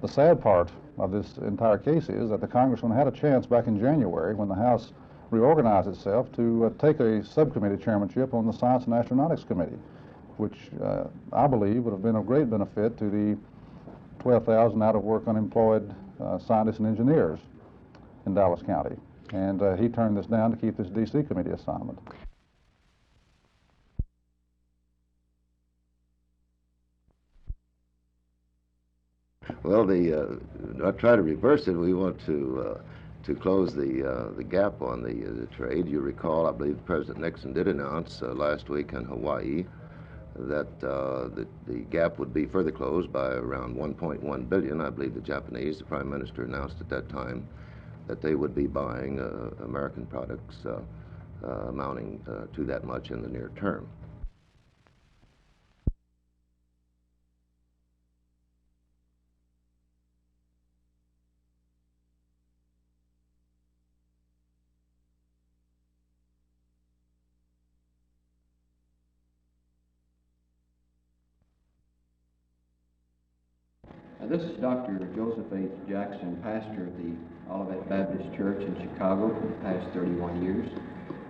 The sad part of this entire case is that the congressman had a chance back in January when the House reorganized itself to take a subcommittee chairmanship on the Science and Astronautics Committee, which I believe would have been of great benefit to the 12,000 out-of-work unemployed scientists and engineers in Dallas County. And he turned this down to keep this D.C. committee assignment. Well, I try to reverse it. We want to close the gap on the trade. You recall, I believe President Nixon did announce last week in Hawaii that the gap would be further closed by around 1.1 billion. I believe the Japanese, the Prime Minister announced at that time that they would be buying American products amounting to that much in the near term. This is Dr. Joseph H. Jackson, pastor of the Olivet Baptist Church in Chicago for the past 31 years,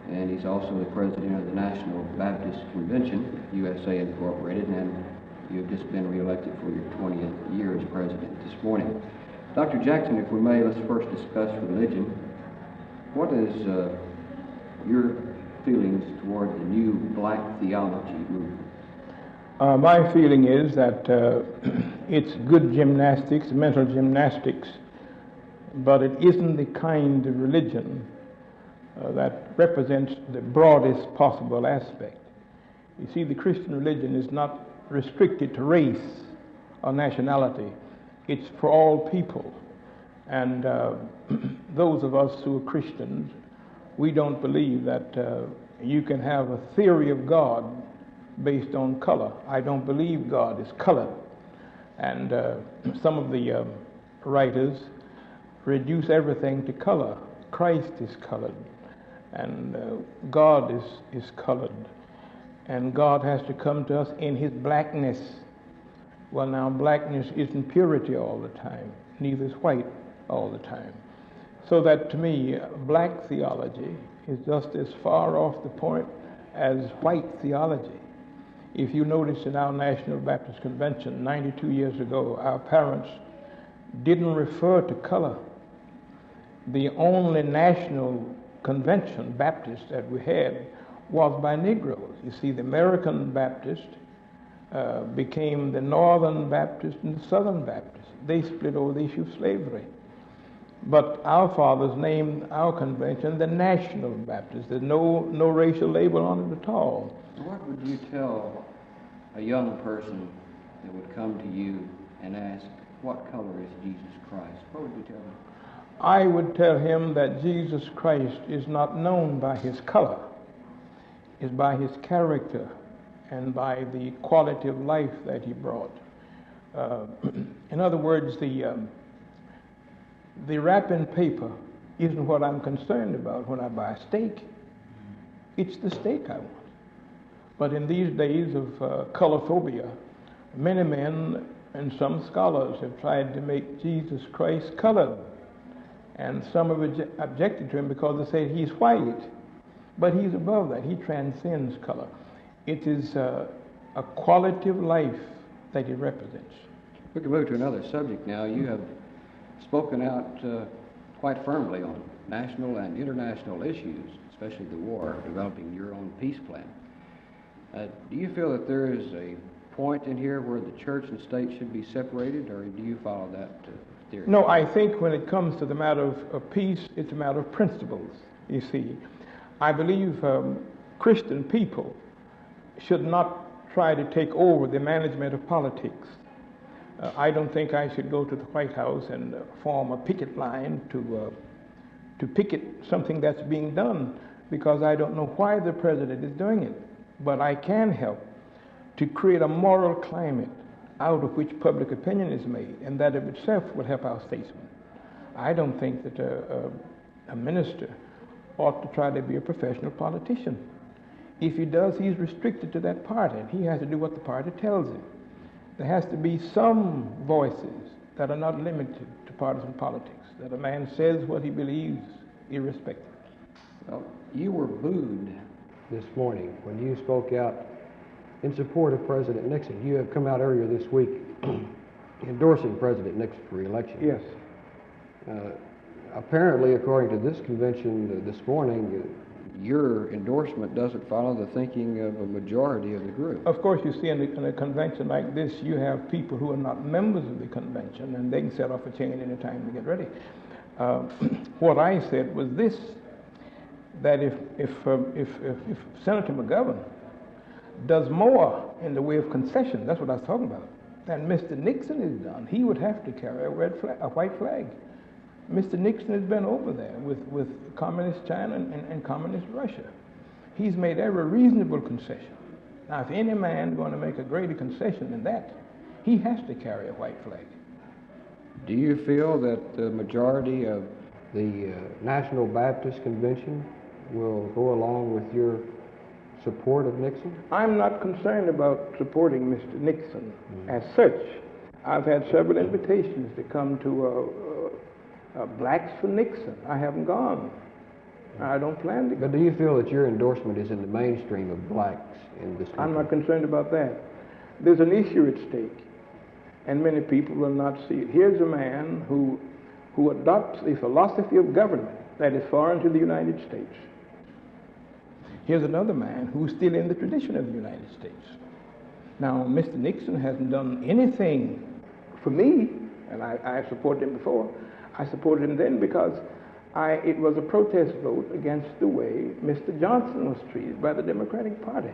and he's also the president of the National Baptist Convention, USA Incorporated, and you've just been reelected for your 20th year as president this morning. Dr. Jackson, if we may, let's first discuss religion. What is your feelings toward the new black theology movement? My feeling is that it's good gymnastics, mental gymnastics, but it isn't the kind of religion that represents the broadest possible aspect. You see, the Christian religion is not restricted to race or nationality. It's for all people. And those of us who are Christians, we don't believe that you can have a theory of God based on color. I don't believe God is colored. And some of the writers reduce everything to color. Christ is colored, and God is colored, and God has to come to us in his blackness. Well, now, blackness isn't purity all the time, neither is white all the time. So that, to me, black theology is just as far off the point as white theology. If you notice in our National Baptist Convention 92 years ago, our parents didn't refer to color. The only national convention, Baptist, that we had was by Negroes. You see, the American Baptist became the Northern Baptist and the Southern Baptist. They split over the issue of slavery. But our fathers named our convention the National Baptist. There's no racial label on it at all. What would you tell a young person that would come to you and ask, what color is Jesus Christ? What would you tell him? I would tell him that Jesus Christ is not known by his color. It's by his character and by the quality of life that he brought. In other words, the wrapping paper isn't what I'm concerned about when I buy a steak. It's the steak I want. But in these days of colorphobia, many men and some scholars have tried to make Jesus Christ colored. And some have objected to him because they say he's white. But he's above that. He transcends color. It is a quality of life that he represents. We can move to another subject now. You have spoken out quite firmly on national and international issues, especially the war, developing your own peace plan. Do you feel that there is a point in here where the church and state should be separated, or do you follow that theory? No, I think when it comes to the matter of peace, it's a matter of principles, you see. I believe Christian people should not try to take over the management of politics. I don't think I should go to the White House and form a picket line to picket something that's being done, because I don't know why the president is doing it. But I can help to create a moral climate out of which public opinion is made, and that of itself will help our statesmen. I don't think that a minister ought to try to be a professional politician. If he does, he's restricted to that party, and he has to do what the party tells him. There has to be some voices that are not limited to partisan politics, that a man says what he believes irrespective. Well, you were booed this morning when you spoke out in support of President Nixon. You have come out earlier this week endorsing President Nixon for re-election. Yes. Apparently, according to this convention this morning, your endorsement doesn't follow the thinking of a majority of the group. Of course, you see in a convention like this, you have people who are not members of the convention, and they can set off a chain any time to get ready. What I said was this, that if Senator McGovern does more in the way of concession, that's what I was talking about, than Mr. Nixon has done, he would have to carry a white flag. Mr. Nixon has been over there with communist China and communist Russia. He's made every reasonable concession. Now, if any man is going to make a greater concession than that, he has to carry a white flag. Do you feel that the majority of the National Baptist Convention will go along with your support of Nixon? I'm not concerned about supporting Mr. Nixon as such. I've had several invitations to come to Blacks for Nixon. I haven't gone. I don't plan to go. But do you feel that your endorsement is in the mainstream of blacks in this country? I'm not concerned about that. There's an issue at stake, and many people will not see it. Here's a man who adopts a philosophy of government that is foreign to the United States. Here's another man who's still in the tradition of the United States. Now, Mr. Nixon hasn't done anything for me, and I supported him before. I supported him then because it was a protest vote against the way Mr. Johnson was treated by the Democratic Party.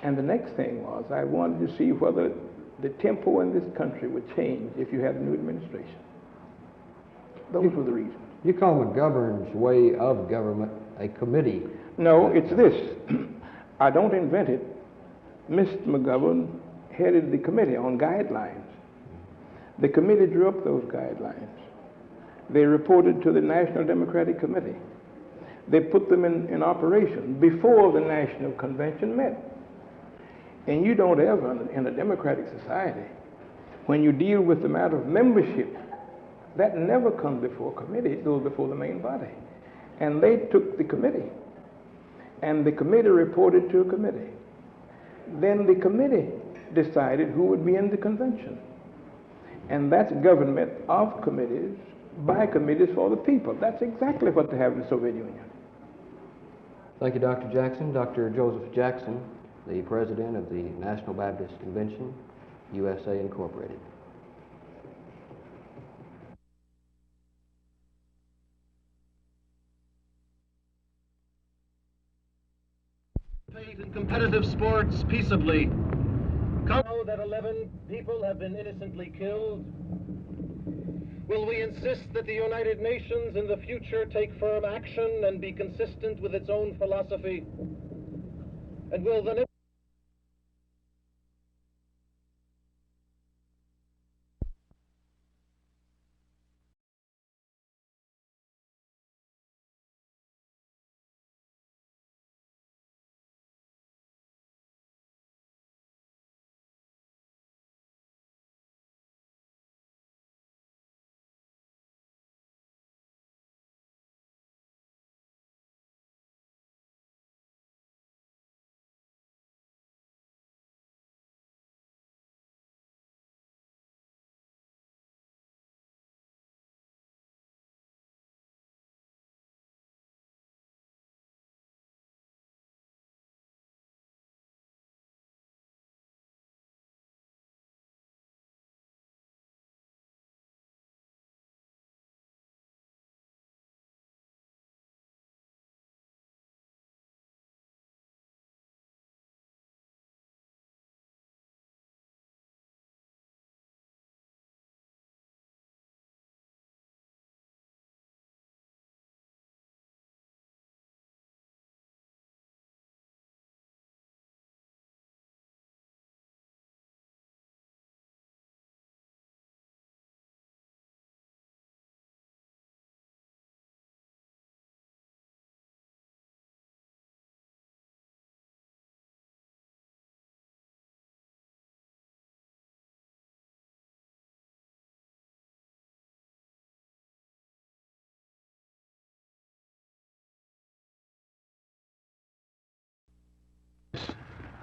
And the next thing was I wanted to see whether the tempo in this country would change if you had a new administration. Those were the reasons. You call McGovern's way of government a committee. No, it's this. I don't invent it. Mr. McGovern headed the committee on guidelines. The committee drew up those guidelines. They reported to the National Democratic Committee. They put them in operation before the National Convention met. And you don't ever, in a democratic society, when you deal with the matter of membership, that never comes before a committee, it goes before the main body. And they took the committee, and the committee reported to a committee. Then the committee decided who would be in the convention. And that's government of committees, by committees for the people. That's exactly what they have in the Soviet Union. Thank you, Dr. Jackson. Dr. Joseph Jackson, the president of the National Baptist Convention, USA Incorporated. In competitive sports peaceably. Know that 11 people have been innocently killed? Will we insist that the United Nations in the future take firm action and be consistent with its own philosophy? And will the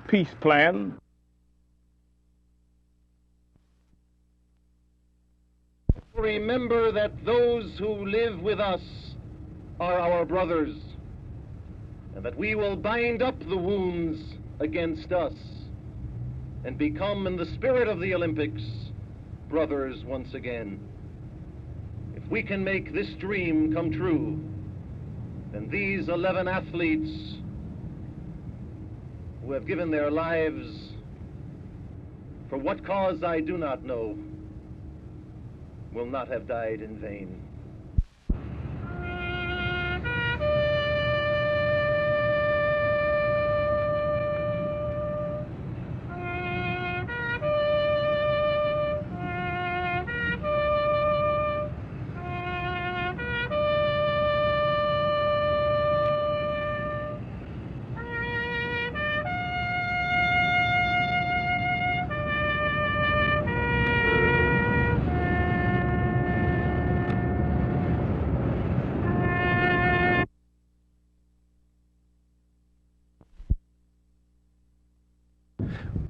peace plan. Remember that those who live with us are our brothers, and that we will bind up the wounds against us and become, in the spirit of the Olympics, brothers once again. If we can make this dream come true, then these 11 athletes who have given their lives for what cause I do not know will not have died in vain.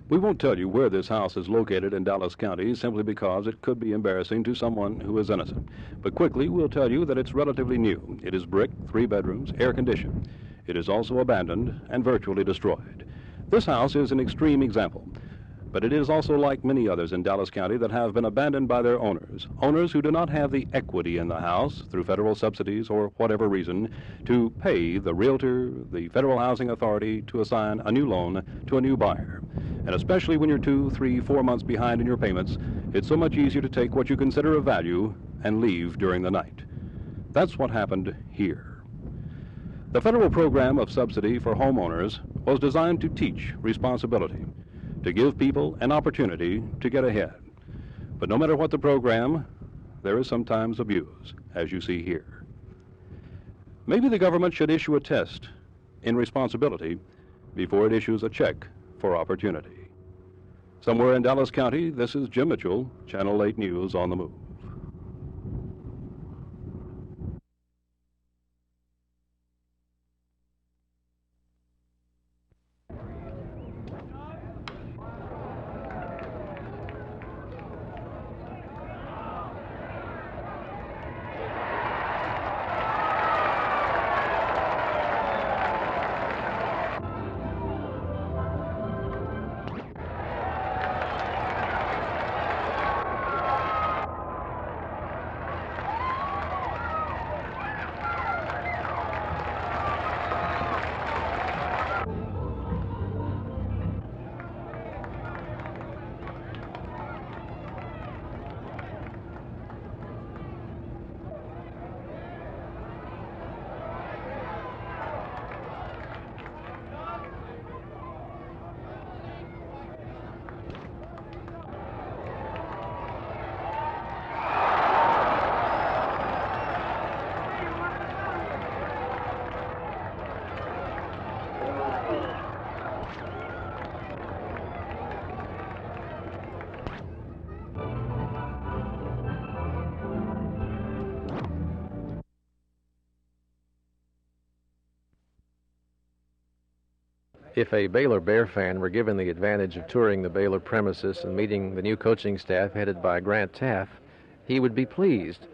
We won't tell you where this house is located in Dallas County simply because it could be embarrassing to someone who is innocent. But quickly, we'll tell you that it's relatively new. It is brick, 3 bedrooms, air-conditioned. It is also abandoned and virtually destroyed. This house is an extreme example, but it is also like many others in Dallas County that have been abandoned by their owners who do not have the equity in the house through federal subsidies or whatever reason to pay the realtor, the Federal Housing Authority to assign a new loan to a new buyer. And especially when you're 2, 3, 4 months behind in your payments, it's so much easier to take what you consider of value and leave during the night. That's what happened here. The federal program of subsidy for homeowners was designed to teach responsibility, to give people an opportunity to get ahead. But no matter what the program, there is sometimes abuse, as you see here. Maybe the government should issue a test in responsibility before it issues a check for opportunity. Somewhere in Dallas County, this is Jim Mitchell, Channel 8 News on the Move. If a Baylor Bear fan were given the advantage of touring the Baylor premises and meeting the new coaching staff headed by Grant Taff, he would be pleased.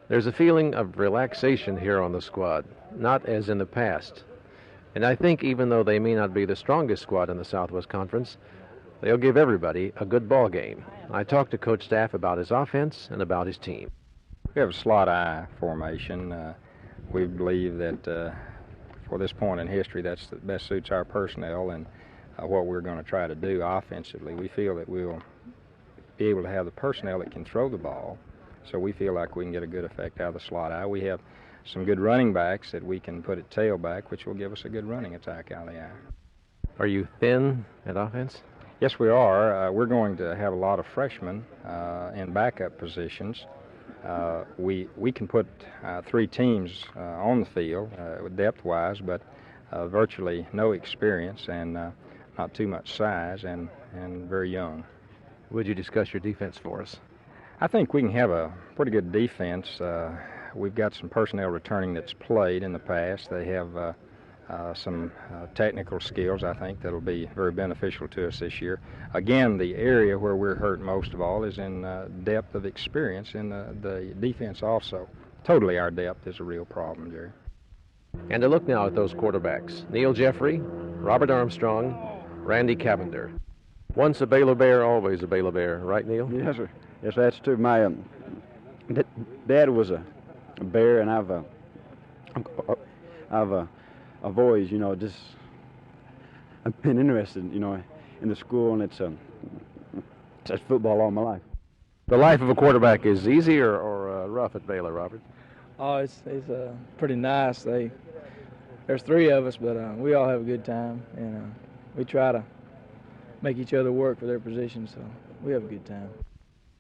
There's a feeling of relaxation here on the squad, not as in the past. And I think even though they may not be the strongest squad in the Southwest Conference, they'll give everybody a good ball game. I talked to Coach Taff about his offense and about his team. We have a slot I formation. We believe that for this point in history, that's the best suits our personnel and what we're going to try to do offensively. We feel that we'll be able to have the personnel that can throw the ball, so we feel like we can get a good effect out of the slot eye. We have some good running backs that we can put at tailback, which will give us a good running attack out of the eye. Are you thin at offense? Yes, we are. We're going to have a lot of freshmen in backup positions. We can put 3 teams on the field depth-wise, but virtually no experience and not too much size and very young. Would you discuss your defense for us? I think we can have a pretty good defense. We've got some personnel returning that's played in the past. They have some technical skills, I think, that'll be very beneficial to us this year. Again, the area where we're hurt most of all is in depth of experience in the defense also. Totally our depth is a real problem, Jerry. And a look now at those quarterbacks. Neil Jeffrey, Robert Armstrong, Randy Cavender. Once a Baylor Bear, always a Baylor Bear. Right, Neil? Yes, sir. Yes, that's true. My dad was a Bear, and I've always, just I've been interested, in the school, and it's football all my life. The life of a quarterback is easy or rough at Baylor, Robert? Oh, it's pretty nice. There's three of us, but we all have a good time, and we try to make each other work for their position, so we have a good time.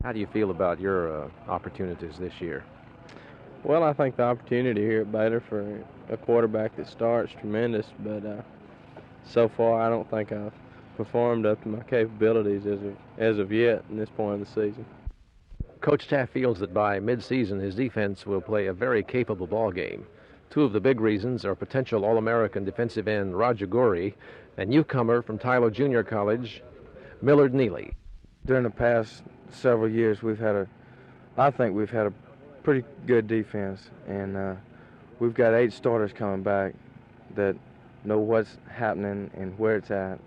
How do you feel about your opportunities this year? Well, I think the opportunity here at Baylor for a quarterback that starts tremendous, but so far I don't think I've performed up to my capabilities as of yet in this point of the season. Coach Taft feels that by mid-season his defense will play a very capable ball game. Two of the big reasons are potential All-American defensive end Roger Gorey and newcomer from Tyler Junior College, Millard Neely. During the past several years, I think we've had a pretty good defense, and we've got 8 starters coming back that know what's happening and where it's at.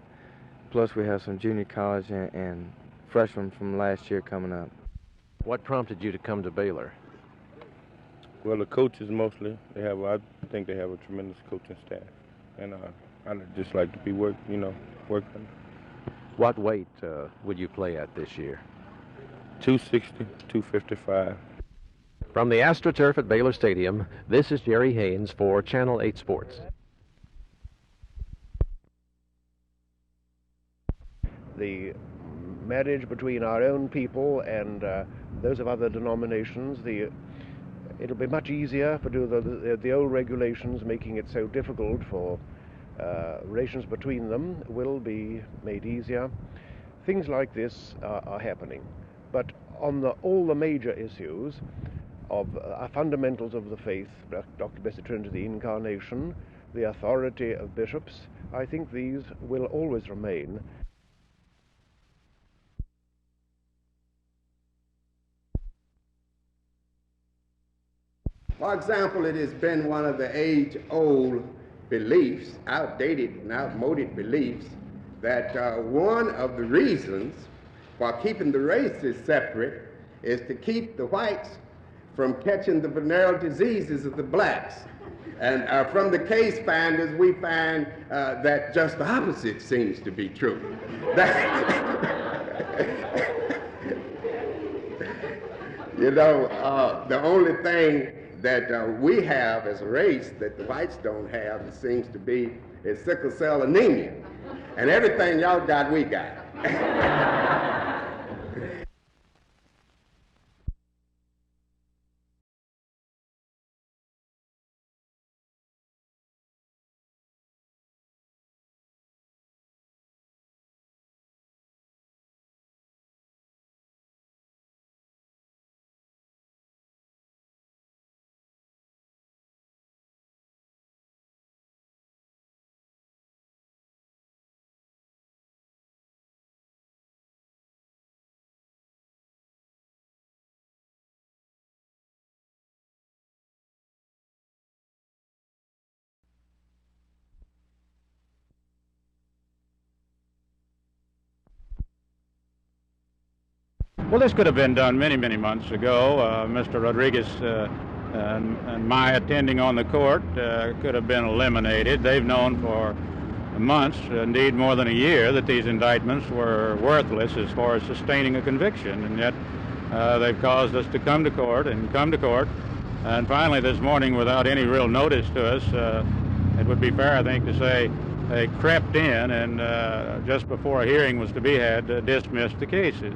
Plus, we have some junior college and freshmen from last year coming up. What prompted you to come to Baylor? Well, the coaches mostly. I think they have a tremendous coaching staff, and I'd just like to be working. What weight would you play at this year? 260, 255. From the AstroTurf at Baylor Stadium, this is Jerry Haynes for Channel 8 Sports. The marriage between our own people and those of other denominations, it'll be much easier for the old regulations making it so difficult for relations between them will be made easier. Things like this are happening. But on all the major issues of fundamentals of the faith, Dr. Blessed Trinity, the Incarnation, the authority of bishops, I think these will always remain. For example, it has been one of the age-old beliefs, outdated and outmoded beliefs, that one of the reasons for keeping the races separate is to keep the whites from catching the venereal diseases of the blacks. And from the case finders, we find that just the opposite seems to be true. The only thing that we have as a race that the whites don't have, it seems to be, is sickle cell anemia. And everything y'all got, we got. Well, this could have been done many, many months ago. Mr. Rodriguez and my attending on the court could have been eliminated. They've known for months, indeed more than a year, that these indictments were worthless as far as sustaining a conviction, and yet they've caused us to come to court. And finally this morning, without any real notice to us, it would be fair, I think, to say they crept in and just before a hearing was to be had, dismissed the cases.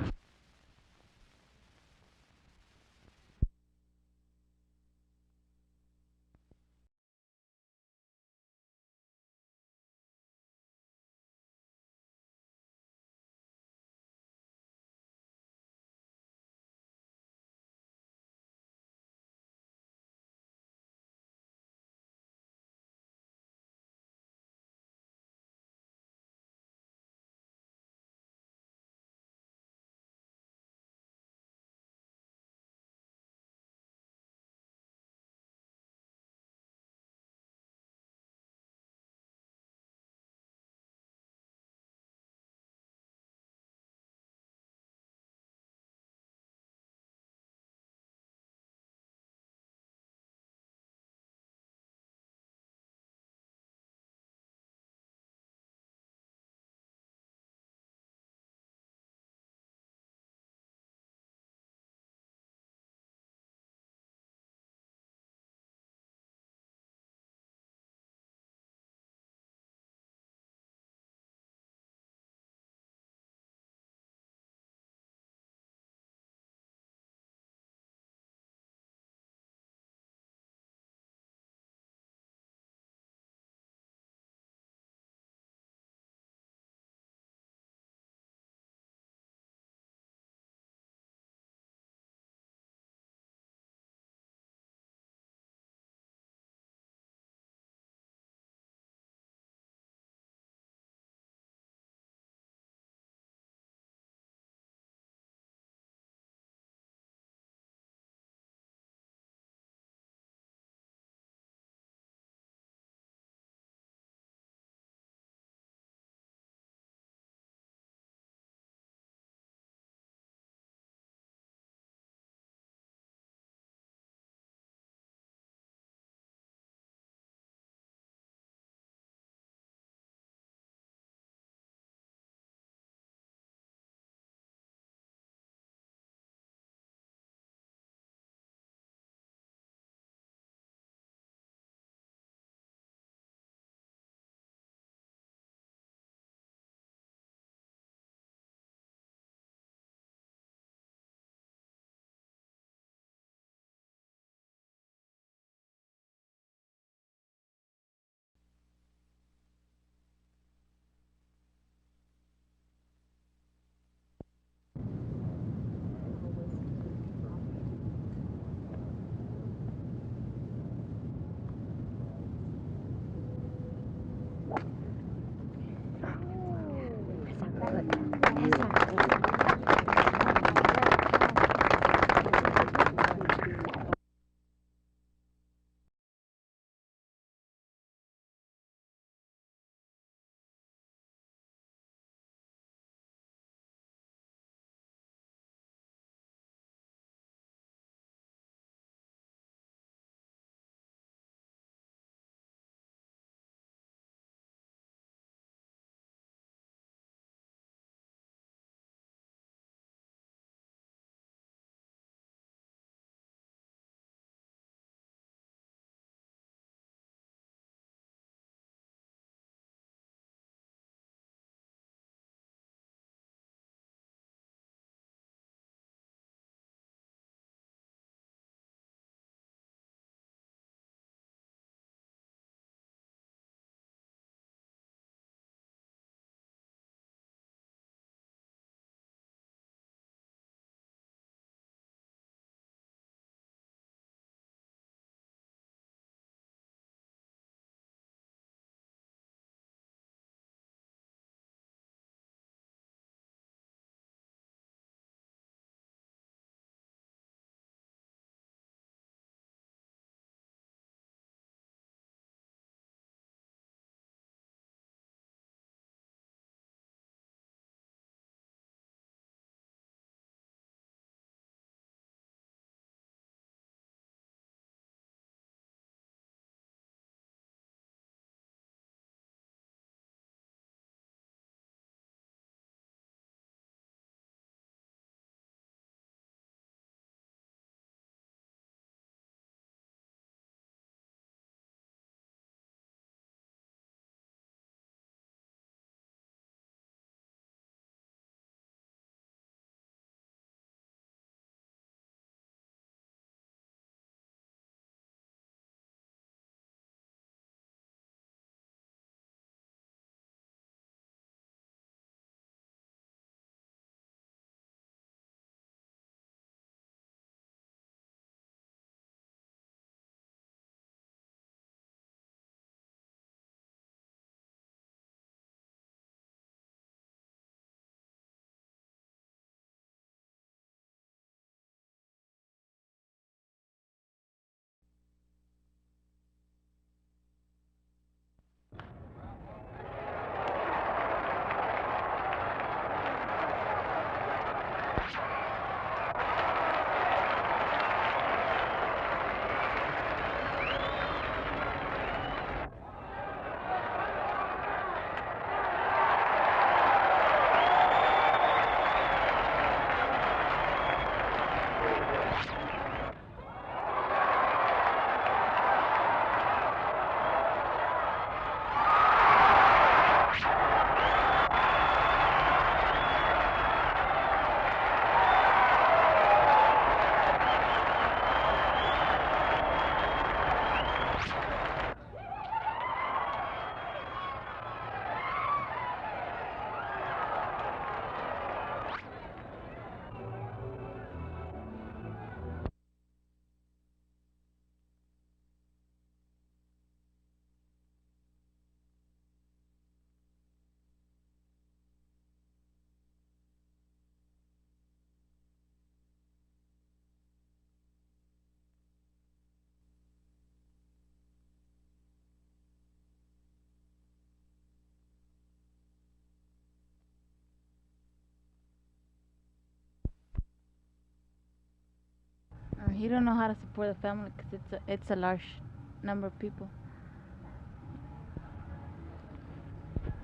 He don't know how to support the family because it's a large number of people.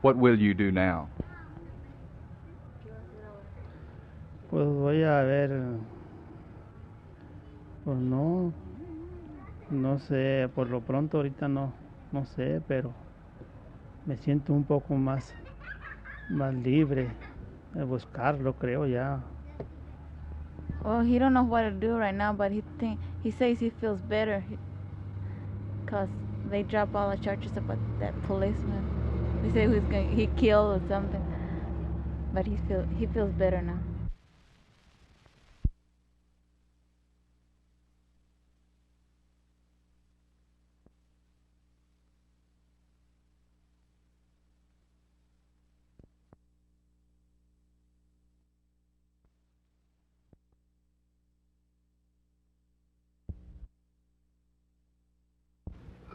What will you do now? Pues voy a ver, pues no sé, por lo pronto ahorita no sé, pero me siento un poco más libre de buscarlo, creo ya. Well, he don't know what to do right now, but he says he feels better because they drop all the charges about that policeman. They say he killed or something, but he feels better now.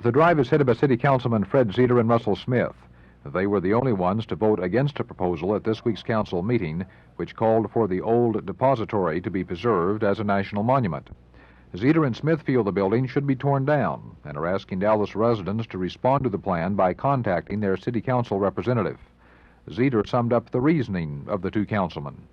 The drive is headed by City Councilman Fred Zeter and Russell Smith. They were the only ones to vote against a proposal at this week's council meeting, which called for the old depository to be preserved as a national monument. Zeter and Smith feel the building should be torn down and are asking Dallas residents to respond to the plan by contacting their city council representative. Zeter summed up the reasoning of the two councilmen.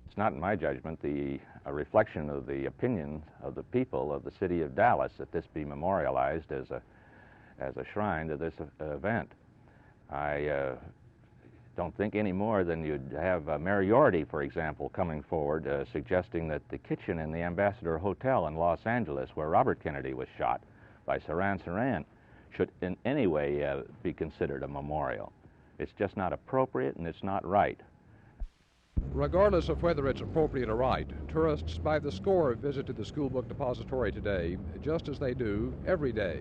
It's not, in my judgment, a reflection of the opinion of the people of the city of Dallas that this be memorialized as a shrine to this event. I don't think any more than you'd have Mayor Yorty, for example, coming forward suggesting that the kitchen in the Ambassador Hotel in Los Angeles, where Robert Kennedy was shot by Saran Saran, should in any way be considered a memorial. It's just not appropriate and it's not right. Regardless of whether it's appropriate or right, tourists by the score visited the schoolbook depository today, just as they do every day.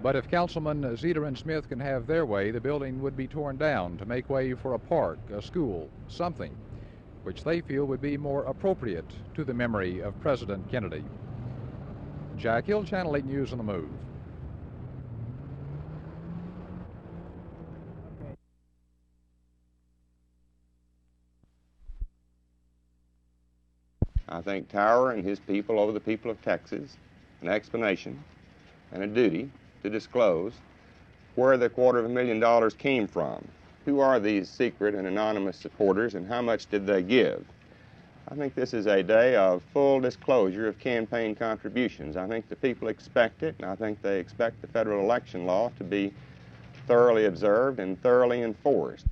But if Councilman Zeter and Smith can have their way, the building would be torn down to make way for a park, a school, something which they feel would be more appropriate to the memory of President Kennedy. Jack Hill, Channel 8 News on the Move. I think Tower and his people owe the people of Texas an explanation and a duty to disclose where the $250,000 came from. Who are these secret and anonymous supporters and how much did they give? I think this is a day of full disclosure of campaign contributions. I think the people expect it, and I think they expect the federal election law to be thoroughly observed and thoroughly enforced.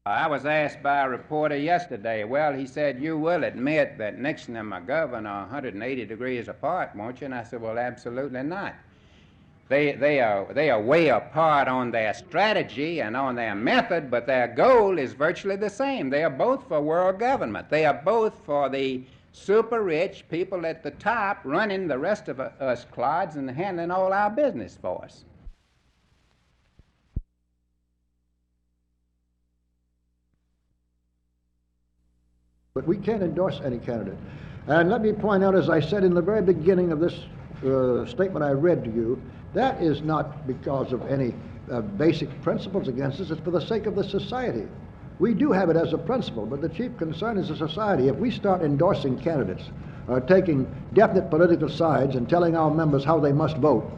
I was asked by a reporter yesterday, well, he said, you will admit that Nixon and my governor are 180 degrees apart, won't you? And I said, well, absolutely not. They are way apart on their strategy and on their method, but their goal is virtually the same. They are both for world government. They are both for the super rich people at the top running the rest of us clods and handling all our business for us. But we can't endorse any candidate. And let me point out, as I said in the very beginning of this statement I read to you, that is not because of any basic principles against us. It's for the sake of the society. We do have it as a principle, but the chief concern is the society. If we start endorsing candidates, taking definite political sides and telling our members how they must vote,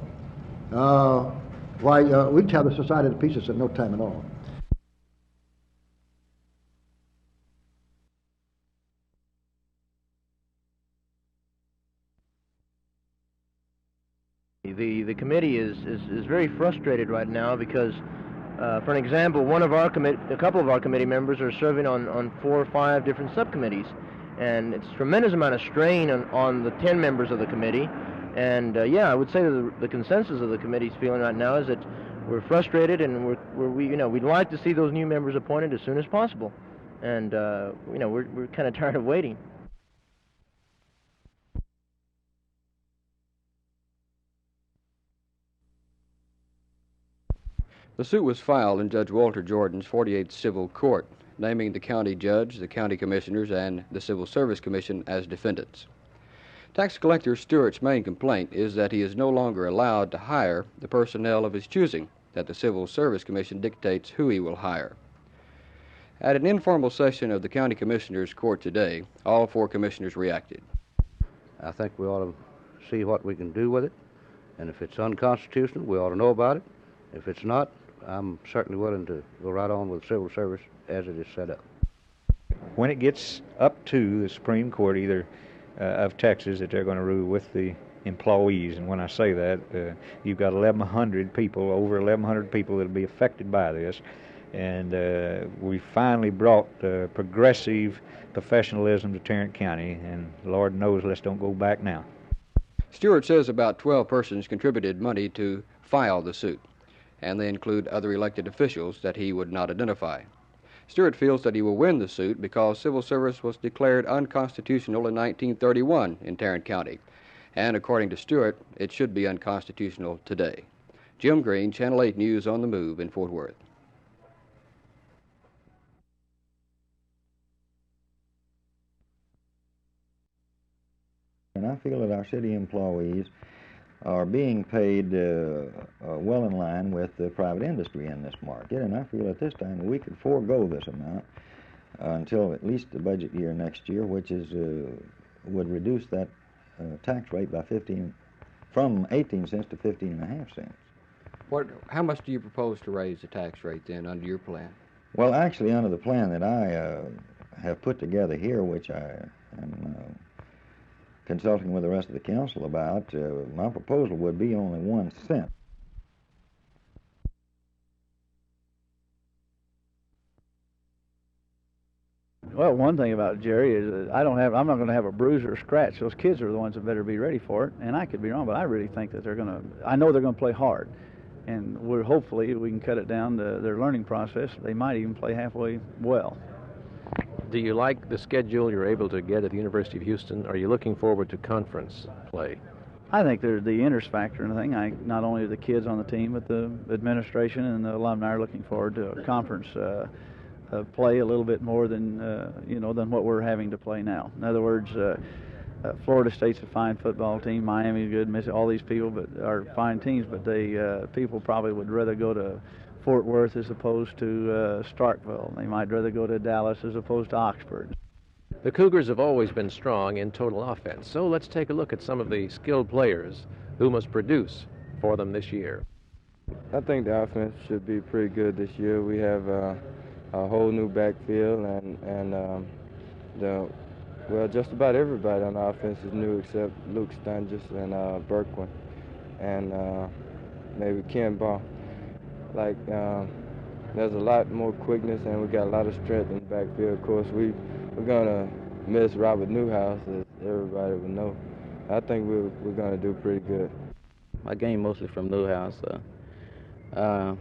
we'd tear the society to pieces in no time at all. The committee is very frustrated right now because, for an example, a couple of our committee members are serving on 4 or 5 different subcommittees, and it's a tremendous amount of strain on the 10 members of the committee. And yeah, I would say that the consensus of the committee's feeling right now is that we're frustrated, and we'd like to see those new members appointed as soon as possible, and we're kind of tired of waiting. The suit was filed in Judge Walter Jordan's 48th Civil Court, naming the county judge, the county commissioners, and the Civil Service Commission as defendants. Tax Collector Stewart's main complaint is that he is no longer allowed to hire the personnel of his choosing, that the Civil Service Commission dictates who he will hire. At an informal session of the county commissioners' court today, all 4 commissioners reacted. I think we ought to see what we can do with it, and if it's unconstitutional, we ought to know about it. If it's not, I'm certainly willing to go right on with civil service as it is set up. When it gets up to the Supreme Court, either of Texas, that they're going to rule with the employees, and when I say that, you've got 1,100 people, over 1,100 people that will be affected by this, and we finally brought progressive professionalism to Tarrant County, and Lord knows, let's don't go back now. Stewart says about 12 persons contributed money to file the suit, and they include other elected officials that he would not identify. Stewart feels that he will win the suit because civil service was declared unconstitutional in 1931 in Tarrant County, and according to Stewart, it should be unconstitutional today. Jim Green, Channel 8 News on the Move in Fort Worth. I feel that our city employees are being paid well in line with the private industry in this market, and I feel at this time we could forego this amount until at least the budget year next year, which is would reduce that tax rate by from 18 cents to 15.5 cents. How much do you propose to raise the tax rate then under your plan? Well, actually, under the plan that I have put together here, which I am consulting with the rest of the council about, my proposal would be only 1 cent. Well, one thing about Jerry is that I'm not going to have a bruise or a scratch. Those kids are the ones that better be ready for it. And I could be wrong, but I really think that I know they're going to play hard. And hopefully we can cut it down to their learning process. They might even play halfway well. Do you like the schedule you're able to get at the University of Houston? Are you looking forward to conference play? I think the interest factor in the thing. Not only the kids on the team, but the administration and the alumni are looking forward to a conference play a little bit more than than what we're having to play now. In other words, Florida State's a fine football team. Miami's good. All these people are fine teams, but people probably would rather go to Fort Worth as opposed to Starkville. They might rather go to Dallas as opposed to Oxford. The Cougars have always been strong in total offense, so let's take a look at some of the skilled players who must produce for them this year. I think the offense should be pretty good this year. We have a whole new backfield, and just about everybody on the offense is new except Luke Stunges and Berkwin, and maybe Ken Ball. There's a lot more quickness, and we got a lot of strength in the backfield. Of course, we're gonna miss Robert Newhouse, as everybody would know. I think we're gonna do pretty good. I gained mostly from Newhouse. I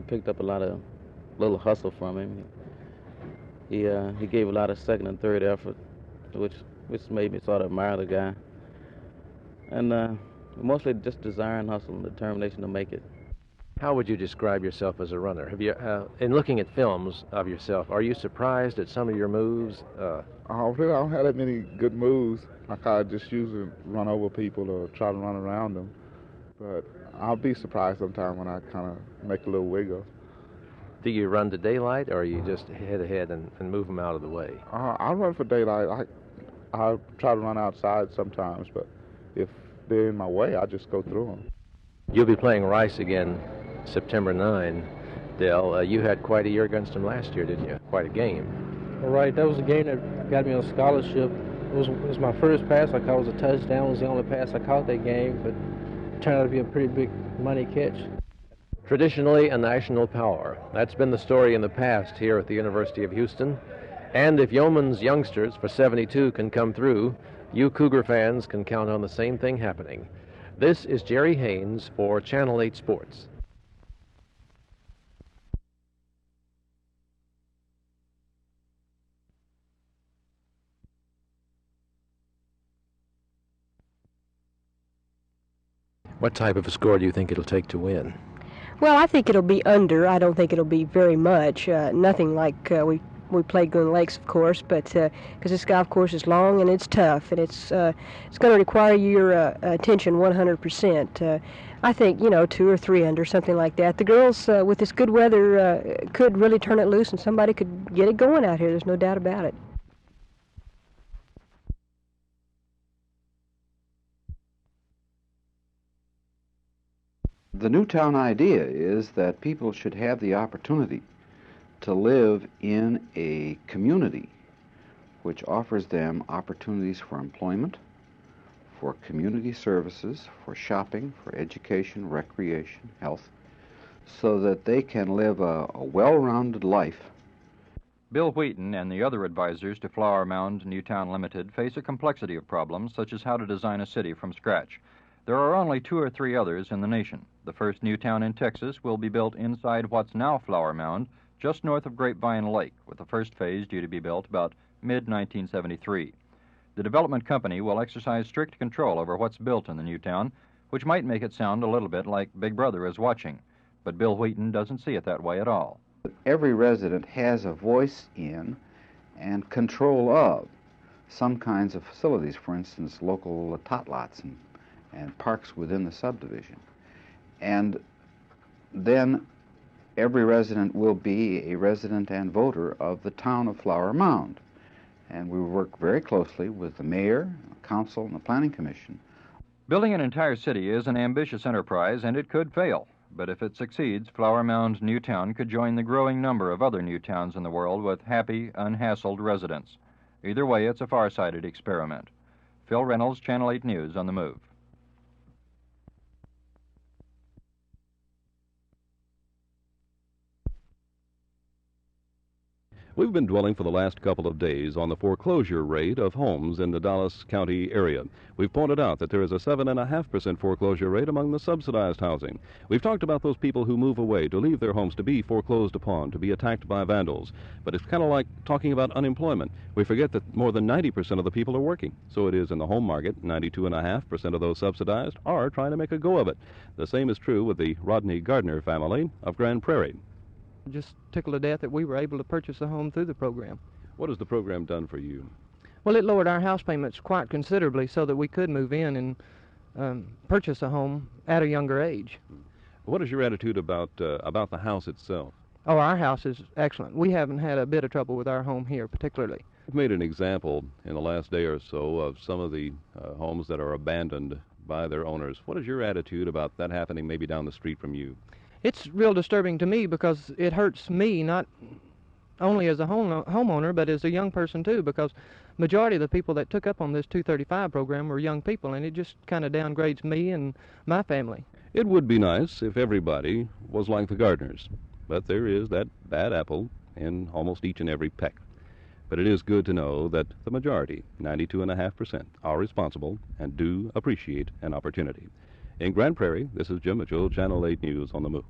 picked up a lot of little hustle from him. He gave a lot of second and third effort, which made me sort of admire the guy. And mostly just desire and hustle and determination to make it. How would you describe yourself as a runner? Have you, in looking at films of yourself, are you surprised at some of your moves? I don't have that many good moves. I just usually run over people or try to run around them. But I'll be surprised sometimes when I kind of make a little wiggle. Do you run to daylight, or you just head ahead and move them out of the way? I run for daylight. I try to run outside sometimes, but if they're in my way, I just go through them. You'll be playing Rice again September 9. Dell, you had quite a year against them last year, didn't you? Quite a game. All right, that was a game that got me on scholarship. It was my first pass I caught. It was a touchdown. It was the only pass I caught that game, but it turned out to be a pretty big money catch. Traditionally a national power. That's been the story in the past here at the University of Houston. And if Yeoman's youngsters for 72 can come through, you Cougar fans can count on the same thing happening. This is Jerry Haynes for Channel 8 Sports. What type of a score do you think it'll take to win? Well, I think it'll be under. I don't think it'll be very much. Nothing like we played Glen Lakes, of course, but because this golf course is long and it's tough, and it's going to require your attention 100%. I think 2 or 3 under, something like that. The girls, with this good weather, could really turn it loose, and somebody could get it going out here. There's no doubt about it. The Newtown idea is that people should have the opportunity to live in a community which offers them opportunities for employment, for community services, for shopping, for education, recreation, health, so that they can live a well-rounded life. Bill Wheaton and the other advisors to Flower Mound Newtown Limited face a complexity of problems such as how to design a city from scratch. There are only 2 or 3 others in the nation. The first new town in Texas will be built inside what's now Flower Mound, just north of Grapevine Lake, with the first phase due to be built about mid-1973. The development company will exercise strict control over what's built in the new town, which might make it sound a little bit like Big Brother is watching. But Bill Wheaton doesn't see it that way at all. Every resident has a voice in and control of some kinds of facilities, for instance, local tot lots and parks within the subdivision. And then every resident will be a resident and voter of the town of Flower Mound. And we work very closely with the mayor, the council, and the planning commission. Building an entire city is an ambitious enterprise, and it could fail. But if it succeeds, Flower Mound's new town could join the growing number of other new towns in the world with happy, unhassled residents. Either way, it's a far-sighted experiment. Phil Reynolds, Channel 8 News, on the move. We've been dwelling for the last couple of days on the foreclosure rate of homes in the Dallas County area. We've pointed out that there is a 7.5% foreclosure rate among the subsidized housing. We've talked about those people who move away to leave their homes to be foreclosed upon, to be attacked by vandals. But it's kind of like talking about unemployment. We forget that more than 90% of the people are working. So it is in the home market. 92.5% of those subsidized are trying to make a go of it. The same is true with the Rodney Gardner family of Grand Prairie. Just tickled to death that we were able to purchase a home through the program. What has the program done for you? Well, it lowered our house payments quite considerably so that we could move in and purchase a home at a younger age. What is your attitude about the house itself? Oh, our house is excellent. We haven't had a bit of trouble with our home here particularly. You've made an example in the last day or so of some of the homes that are abandoned by their owners. What is your attitude about that happening maybe down the street from you? It's real disturbing to me because it hurts me not only as a homeowner but as a young person too, because majority of the people that took up on this 235 program were young people, and it just kind of downgrades me and my family. It would be nice if everybody was like the Gardners, but there is that bad apple in almost each and every peck. But it is good to know that the majority, 92.5%, are responsible and do appreciate an opportunity. In Grand Prairie, this is Jim Mitchell, Channel 8 News on the Move.